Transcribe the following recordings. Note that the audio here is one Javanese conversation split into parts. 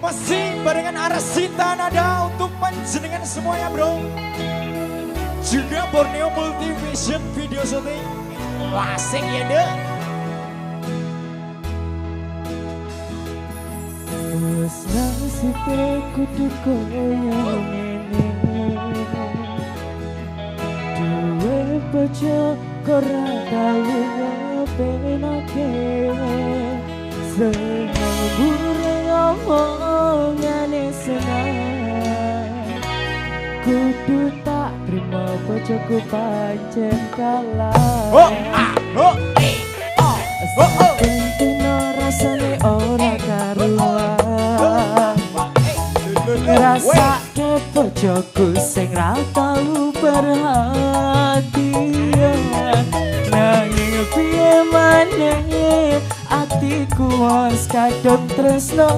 Masih barengan Arsita Nada untuk panjenengan semuanya bro. Juga Borneo Multivision Video Shooting. Asik ya deh. Wes nasibe kudu koyo ngene. Duwe bojo ora tau ngepenake. Sembure ngomongane senang. Kudu tak terima bojoku pancen kalah. Oh ah oh eh oh oh oh. Tentino rasane ora karuan. Ngrasake bojoku sing ra tau perhatian. Nanging piye maneh atiku wis kadung tresno.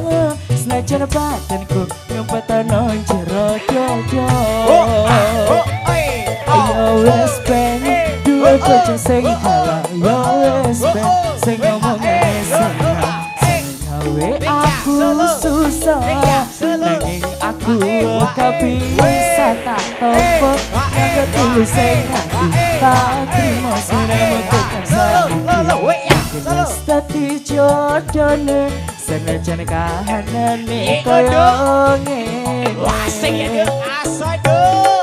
Senajan badanku nyempetano jero dodo. Oh eh Yo wes ben duwe bojo sing kalah. Yo wes ben sing ngomongane seneng. Gawe aku susah nanging aku gak bisa tak tompo. Yang tulus sing hati tak terima siremu tekan saiki. Wis dadi jodone senajan kahanane koyo ngene. asik ya deh asik deh.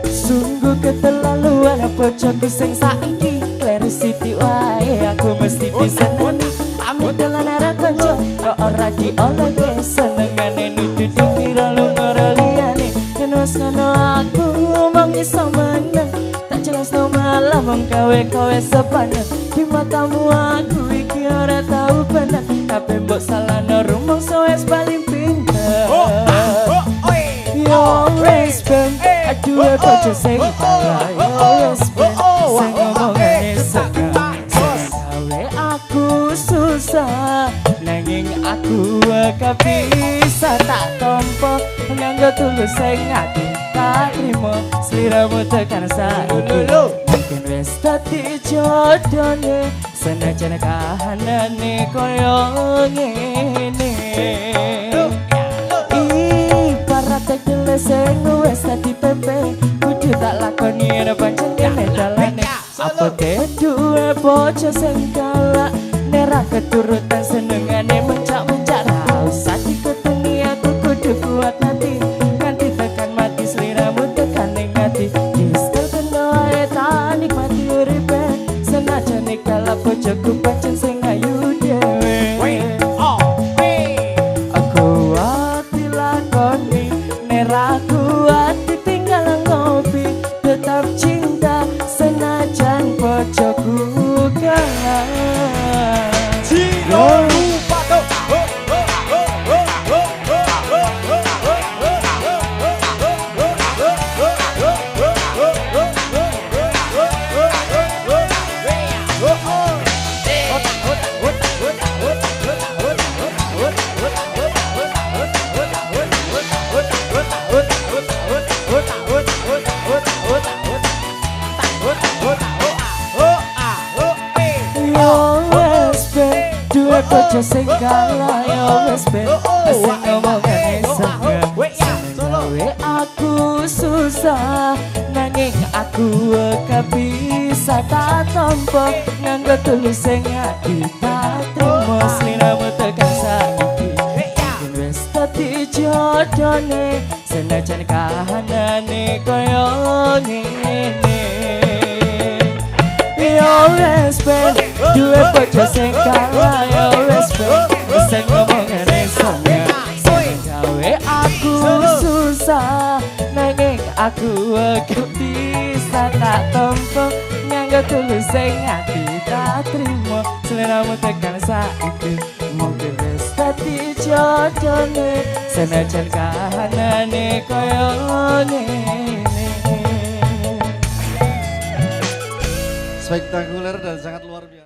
Sungguh keterlaluan bojoku sing saiki. Kleru siti wae aku mesti bisa nani. Amit dalan arah kanca kok ora dioleh. Senengane nuduh dikira lunga liyane. Yen wis ngono aku mong iso meneng. Tak jelas no malah mong kowe sepaneng. Di matamu aku iki ora tau bener. Tapi mbok salahno rumangsa wis paling pinter. Yo wes ben aduh bojo sing kalah. Yo wes ben sing ngomongane seneng. Gawe aku susah nanging aku gak bisa tak tompo. Nganggo tulus sing ati tak trimo sliramu tekan saiki. Mungkin wis dadi jodone senajan kahanane koyo ngene. Sing wis dadi pepe kudu tak lakoni yen pancen kene dalane. Apa duwe bojo sing galak nek ra keturutan senengane mencak-mencak. Ra usah dikutengi aku kudu kuat nanti nganti tekan mati sliramu tekan ning ati. Diskel kena ae tak nikmati uripe senajan kalah bojoku pancen sing ayu dhewe. Aku ditinggal ngopi tetap cinta senajan bojoku kalah. Jangan lupa tuh. Bojo sing kalah yo wes ben sing ngomongane seneng. Gawe aku susah nanging aku gak bisa tak tompo. Nganggo tulus sing ati tak trimo sliramu tekan saiki. Mungkin wis dadi jodone senajan kahanane koyo ngene. Yo wes ben duwe bojo sing kalah. Yo wes ben sing ngomongane seneng. Gawe aku susah nanging aku gak bisa tak tompo. Nganggo tulus sing ati tak trimo sliramu tekan saiki. Mungkin wis dadi jodone senajan kahanane koyo ngene. Spektakuler dan sangat luar biasa.